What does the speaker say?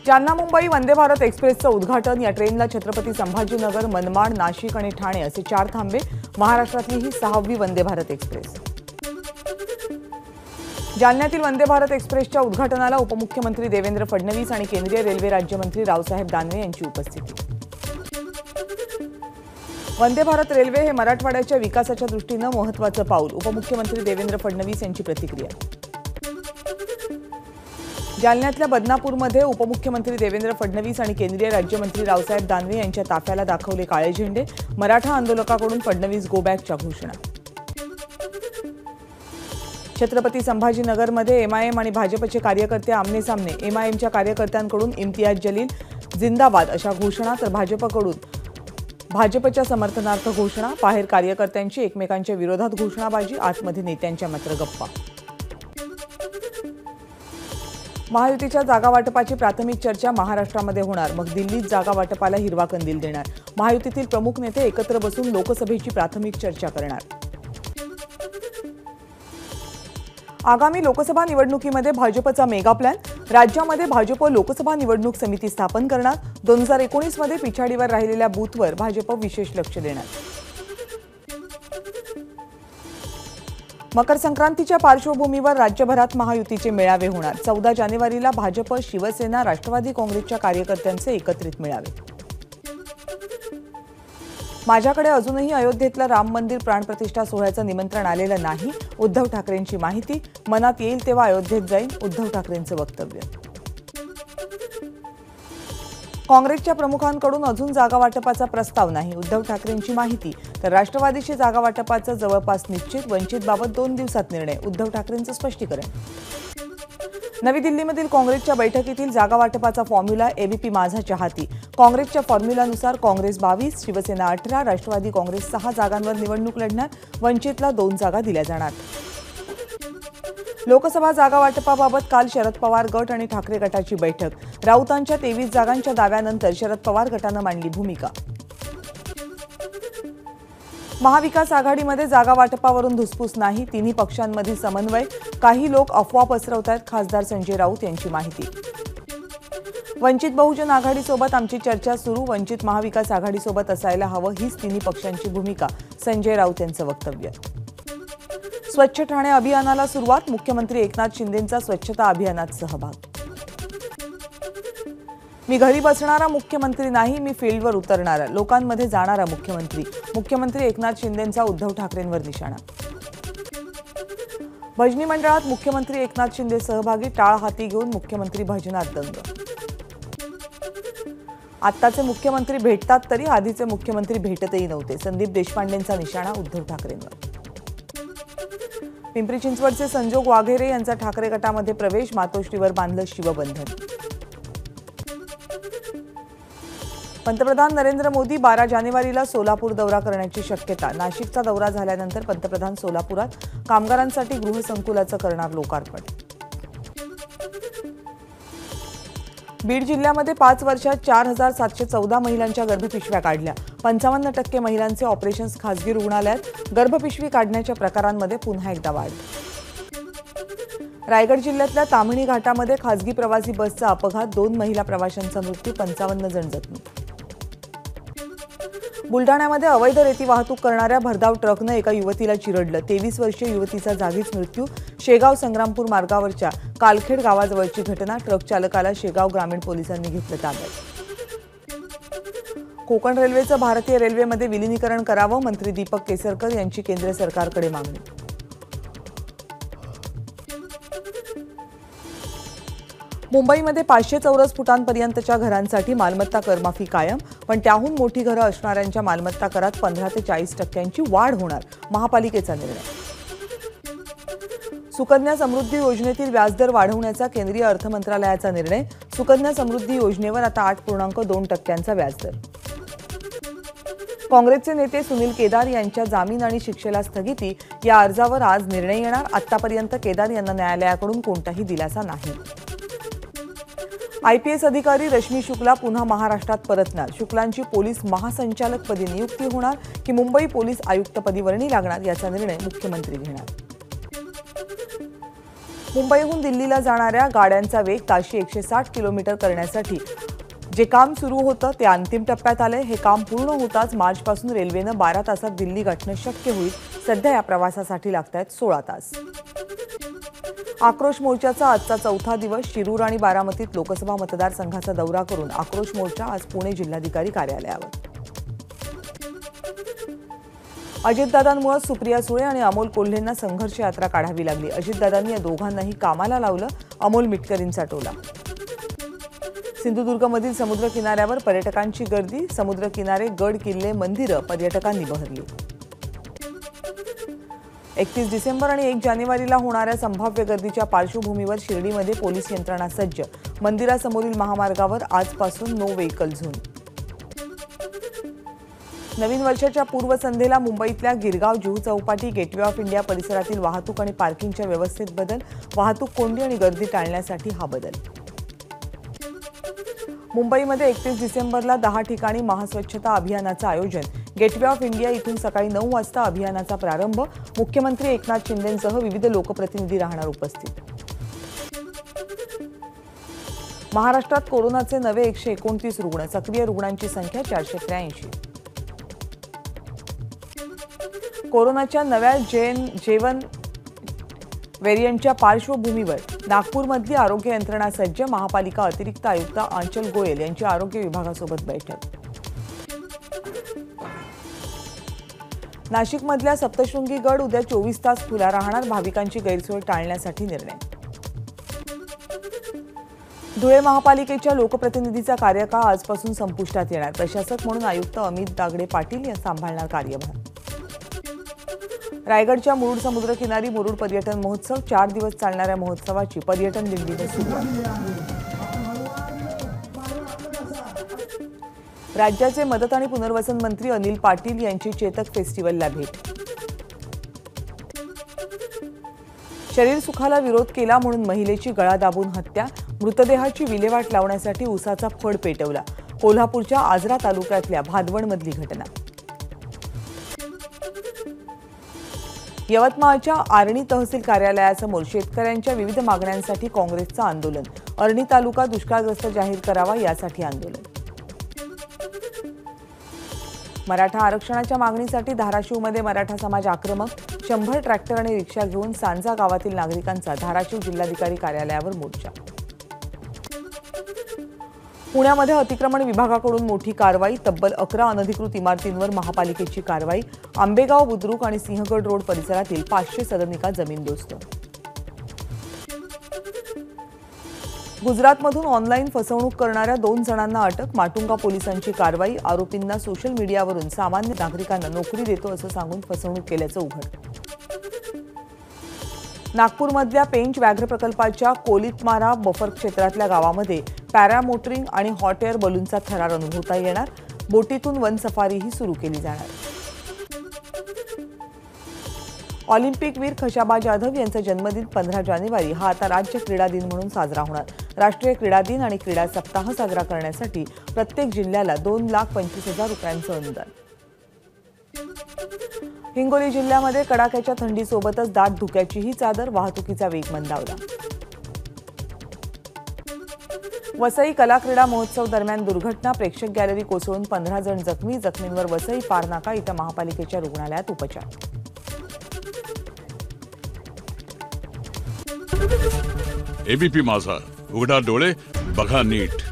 जालना मुंबई वंदे भारत एक्सप्रेसचं उद्घाटन। या ट्रेनला छत्रपती संभाजीनगर, मनमाड, नाशिक आणि ठाणे असे 4 थांबे। महाराष्ट्रातली ही 6वी वंदे भारत एक्सप्रेस। जालन्यातील वंदे भारत एक्सप्रेसच्या उद्घाटनाला उपमुख्यमंत्री देवेंद्र फडणवीस आणि केंद्रीय रेल्वे राज्यमंत्री रावसाहेब दानवे यांची उपस्थिती। वंदे भारत रेल्वे हे मराठवाड्याच्या विकासाच्या दृष्टीने महत्त्वाचं पाऊल। उपमुख्यमंत्री देवेंद्र फडणवीस यांची प्रतिक्रिया। जालन्यातल्या बदनापूरमध्ये उपमुख्यमंत्री देवेंद्र फडणवीस आणि केंद्रीय राज्यमंत्री रावसाहेब दानवे यांच्या ताफ्याला दाखवले काळे झेंडे। मराठा आंदोलकांकडून फडणवीस गो बॅकच्या घोषणा। छत्रपती संभाजीनगरमध्ये एमआयएम आणि भाजपचे कार्यकर्ते आमने-सामने। एमआयएमच्या कार्यकर्त्यांकडून इम्तियाज जलील जिंदाबाद अशा घोषणा, तर भाजपकडून भाजपच्या समर्थनार्थ घोषणा। बाहेर कार्यकर्त्यांची एकमेकांच्या विरोधात घोषणाबाजी, आतमध्ये नेत्यांच्या मात्र गप्पा। महायुतीच्या जागा वाटपाची प्राथमिक चर्चा महाराष्ट्रामध्ये होणार, मग दिल्लीत जागा वाटपाला हिरवा कंदील देणार। महायुतीतील प्रमुख नेते एकत्र बसून लोकसभेची प्राथमिक चर्चा करणार। आगामी लोकसभा निवडणुकीमध्ये भाजपचा मेगा प्लॅन। राज्यामध्ये भाजप लोकसभा निवडणूक समिती स्थापन करणार। 2019 मध्ये पिछाडीवर राहिलेल्या बूथवर भाजप विशेष लक्ष देणार। मकर संक्रांतीच्या पार्श्वभूमीवर राज्यभरात महायुतीचे मेळावे होणार। 14 जानेवारीला भाजप, शिवसेना, राष्ट्रवादी काँग्रेसच्या कार्यकर्त्यांचे एकत्रित मेळावे। माझ्याकडे अजूनही अयोध्येतलं राम मंदिर प्राणप्रतिष्ठा सोहळ्याचं निमंत्रण आलेलं नाही, उद्धव ठाकरेंची माहिती। मनात येईल तेव्हा अयोध्येत जाईन, उद्धव ठाकरेंचं वक्तव्य। काँग्रेसच्या प्रमुखांकडून अजून जागा वाटपाचा प्रस्ताव नाही, उद्धव ठाकरेंची माहिती। तर राष्ट्रवादीची जागा वाटपाचं जवळपास निश्चित, वंचितबाबत 2 दिवसात निर्णय, उद्धव ठाकरेंचं स्पष्टीकरण। नवी दिल्लीमधील काँग्रेसच्या बैठकीतील जागा वाटपाचा फॉर्म्युला एबीपी माझाच्या हाती। काँग्रेसच्या फॉर्म्युलानुसार काँग्रेस 22, शिवसेना 18, राष्ट्रवादी काँग्रेस 6 जागांवर निवडणूक लढणार, वंचितला 2 जागा दिल्या जाणार। लोकसभा जागा वाटपाबाबत काल शरद पवार गट आणि ठाकरे गटाची बैठक। राऊतांच्या 23 जागांच्या दाव्यानंतर शरद पवार गटानं मांडली भूमिका। महाविकास आघाडीमध्ये जागा वाटपावरून धुसफूस नाही, तिन्ही पक्षांमध्ये समन्वय। काही लोक अफवा पसरवतात, खासदार संजय राऊत यांची माहिती। वंचित बहुजन आघाडीसोबत आमची चर्चा सुरू, वंचित महाविकास आघाडीसोबत असायला हवं, हीच तिन्ही पक्षांची भूमिका, संजय राऊत यांचं वक्तव्य। स्वच्छ ठाणे अभियानाला सुरुवात, मुख्यमंत्री एकनाथ शिंदेंचा स्वच्छता अभियानात सहभाग। मी घरी बसणारा मुख्यमंत्री नाही, मी फील्डवर उतरणारा, लोकांमध्ये जाणारा मुख्यमंत्री। मुख्यमंत्री एकनाथ शिंदेंचा उद्धव ठाकरेंवर निशाणा। भजनी मंडळात मुख्यमंत्री एकनाथ शिंदे सहभागी, टाळ हाती घेऊन मुख्यमंत्री भजनात दंग। आत्ताचे मुख्यमंत्री भेटतात तरी आधीचे मुख्यमंत्री भेटतही नव्हते, संदीप देशपांडेंचा निशाणा उद्धव ठाकरेंवर। पिंपरी चिंचवडचे संजोग वाघेरे यांचा ठाकरे गटामध्ये प्रवेश, मातोश्रीवर बांधलं शिवबंधन। पंतप्रधान नरेंद्र मोदी 12 जानेवारीला सोलापूर दौरा करण्याची शक्यता। नाशिकचा दौरा झाल्यानंतर पंतप्रधान सोलापुरात, कामगारांसाठी गृहसंकुलाचं करणार लोकार्पण। बीड जिल्ह्यामध्ये 5 वर्षात 4714 महिलांच्या गर्भपिशव्या काढल्या। 55% महिलांचे ऑपरेशन्स खासगी रुग्णालयात। गर्भपिशवी काढण्याच्या प्रकारांमध्ये पुन्हा एकदा वाढ। रायगड जिल्ह्यातल्या ताम्हिणी घाटामध्ये खासगी प्रवासी बसचा अपघात, 2 महिला प्रवाशांचा मृत्यू, 55 जण जखमी। बुलढाण्यामध्ये अवैध रेती वाहतूक करणाऱ्या भरधाव ट्रकनं एका युवतीला चिरडलं, 23 वर्षीय युवतीचा जागीच मृत्यू। शेगाव संग्रामपूर मार्गावरच्या कालखेड गावाजवळची घटना, ट्रक चालकाला शेगाव ग्रामीण पोलिसांनी घेतलं ताब्यात। कोकण रेल्वेचं भारतीय रेल्वेमध्ये विलीनीकरण करावं, मंत्री दीपक केसरकर यांची केंद्र सरकारकडे मागणी। मुंबईमध्ये 500 चौरस फुटांपर्यंतच्या घरांसाठी मालमत्ता करमाफी कायम, पण त्याहून मोठी घरं असणाऱ्यांच्या मालमत्ता करात 15 ते 40% वाढ होणार, महापालिकेचा निर्णय। सुकन्या समृद्धी योजनेतील व्याजदर वाढवण्याचा केंद्रीय अर्थ मंत्रालयाचा निर्णय। सुकन्या समृद्धी योजनेवर आता 8.2% व्याजदर। काँग्रेसचे नेते सुनील केदार यांच्या जामीन आणि शिक्षेला स्थगिती, या अर्जावर आज निर्णय येणार। आतापर्यंत केदार यांना न्यायालयाकडून कोणताही दिलासा नाही। आयपीएस अधिकारी रश्मी शुक्ला पुन्हा महाराष्ट्रात परतणार। शुक्लांची पोलीस महासंचालकपदी नियुक्ती होणार की मुंबई पोलीस आयुक्तपदी वर्णी लागणार, याचा निर्णय मुख्यमंत्री घेणार। मुंबईहून दिल्लीला जाणाऱ्या गाड्यांचा वेग ताशी 160 किलोमीटर करण्यासाठी जे काम सुरू होतं ते अंतिम टप्प्यात आले। हे काम पूर्ण होताच मार्चपासून रेल्वेनं 12 तासात दिल्ली गाठणं शक्य होईल। सध्या या प्रवासासाठी लागतायत 16 तास। आक्रोश मोर्चाचा आजचा चौथा दिवस। शिरूर आणि बारामतीत लोकसभा मतदारसंघाचा दौरा करून आक्रोश मोर्चा आज पुणे जिल्हाधिकारी कार्यालयावर। अजितदादांमुळे सुप्रिया सुळे आणि अमोल कोल्हेंना संघर्ष यात्रा काढावी लागली। अजितदादांनी या दोघांनाही कामाला लावलं। अमोल मिटकरींचा टोला। सिंधुदुर्गमधील समुद्र किनाऱ्यावर पर्यटकांची गर्दी। समुद्र किनारे, गड किल्ले, मंदिरं पर्यटकांनी बहरली। 31 डिसेंबर आणि 1 जानेवारीला होणाऱ्या संभाव्य गर्दीच्या पार्श्वभूमीवर शिर्डीमध्ये पोलीस यंत्रणा सज्ज। मंदिरासमोरील महामार्गावर आजपासून नो व्हेकल झोन। नवीन वर्षाच्या पूर्वसंध्येला मुंबईतल्या Girgaon Juhu Chowpatty, gateway of India परिसरातील वाहतूक आणि पार्किंगच्या व्यवस्थेत बदल। वाहतूक कोंडी आणि गर्दी टाळण्यासाठी हा बदल। मुंबईमध्ये 31 डिसेंबरला 10 ठिकाणी महास्वच्छता अभियानाचं आयोजन। गेटवे ऑफ इंडिया इथून सकाळी 9 वाजता अभियानाचा प्रारंभ। मुख्यमंत्री एकनाथ शिंदेंसह विविध लोकप्रतिनिधी राहणार उपस्थित। महाराष्ट्रात कोरोनाचे नवे 129 रुग्ण। सक्रिय रुग्णांची संख्या 483। कोरोनाच्या नव्या जेवन व्हेरियंटच्या पार्श्वभूमीवर नागपूरमधली आरोग्य यंत्रणा सज्ज। महापालिका अतिरिक्त आयुक्त आंचल गोयल यांची आरोग्य विभागासोबत बैठक। नाशिकमधल्या सप्तशृंगी गड उद्या 24 तास खुला राहणार। भाविकांची गैरसोय टाळण्यासाठी निर्णय। धुळे महापालिकेच्या लोकप्रतिनिधीचा कार्यकाळ आजपासून संपुष्टात येणार। प्रशासक म्हणून आयुक्त अमित दागडे पाटील या सांभाळणार कार्यभार। रायगडच्या मुरुड समुद्रकिनारी मुरुड पर्यटन महोत्सव। 4 दिवस चालणाऱ्या महोत्सवाची पर्यटन दिंडीने सुरुवात। राज्याचे मदत आणि पुनर्वसन मंत्री अनिल पाटील यांची चेतक फेस्टिव्हलला भेट। शरीर सुखाला विरोध केला म्हणून महिलेची गळा दाबून हत्या। मृतदेहाची विल्हेवाट लावण्यासाठी उसाचा फड पेटवला। कोल्हापूरच्या आजरा तालुक्यातल्या भादवणमधली घटना। यवतमाळच्या आर्णी तहसील कार्यालयासमोर शेतकऱ्यांच्या विविध मागण्यांसाठी काँग्रेसचं आंदोलन। आर्णी तालुका दुष्काळग्रस्त जाहीर करावा यासाठी आंदोलन। मराठा आरक्षणाच्या मागणीसाठी धाराशिवमध्ये मराठा समाज आक्रमक। 100 ट्रॅक्टर आणि रिक्षा घेऊन सांजा गावातील नागरिकांचा धाराशिव जिल्हाधिकारी कार्यालयावर मोर्चा। पुण्यामध्ये अतिक्रमण विभागाकडून मोठी कारवाई। तब्बल 11 अनधिकृत इमारतींवर महापालिकेची कारवाई। आंबेगाव, बुद्रुक आणि सिंहगड रोड परिसरातील 500 सदनिका जमीनदोस्त। गुजरातमधून ऑनलाईन फसवणूक करणाऱ्या 2 जणांना अटक। माटुंगा पोलिसांची कारवाई। आरोपींना सोशल मीडियावरून सामान्य नागरिकांना नोकरी देतो असं सांगून फसवणूक केल्याचं उघड। नागपूरमधल्या पेंच व्याघ्र प्रकल्पाच्या कोलितमारा बफर क्षेत्रातल्या गावामध्ये पॅरामोटरिंग आणि हॉट एअर बलूनचा थरार अनुभवता येणार। बोटीतून वन सफारीही सुरू केली जाणार। ऑलिम्पिकवीर खशाबा जाधव यांचा जन्मदिन 15 जानेवारी हा आता राज्य क्रीडा दिन म्हणून साजरा होणार। राष्ट्रीय क्रीडा दिन आणि क्रीडा सप्ताह साजरा करण्यासाठी प्रत्येक जिल्ह्याला 2,25,000 रुपयांचं अनुदान। हिंगोली जिल्ह्यामध्ये कडाक्याच्या थंडीसोबतच दाट धुक्याचीही चादर। वाहतुकीचा वेग मंदावला। वसई कला क्रीडा महोत्सव दरम्यान दुर्घटना। प्रेक्षक गॅलरी कोसळून 15 जण जखमी। जखमींवर वसई पारनाका इथं महापालिकेच्या रुग्णालयात उपचार। एबीपी माझा, उघडा डोळे बघा नीट।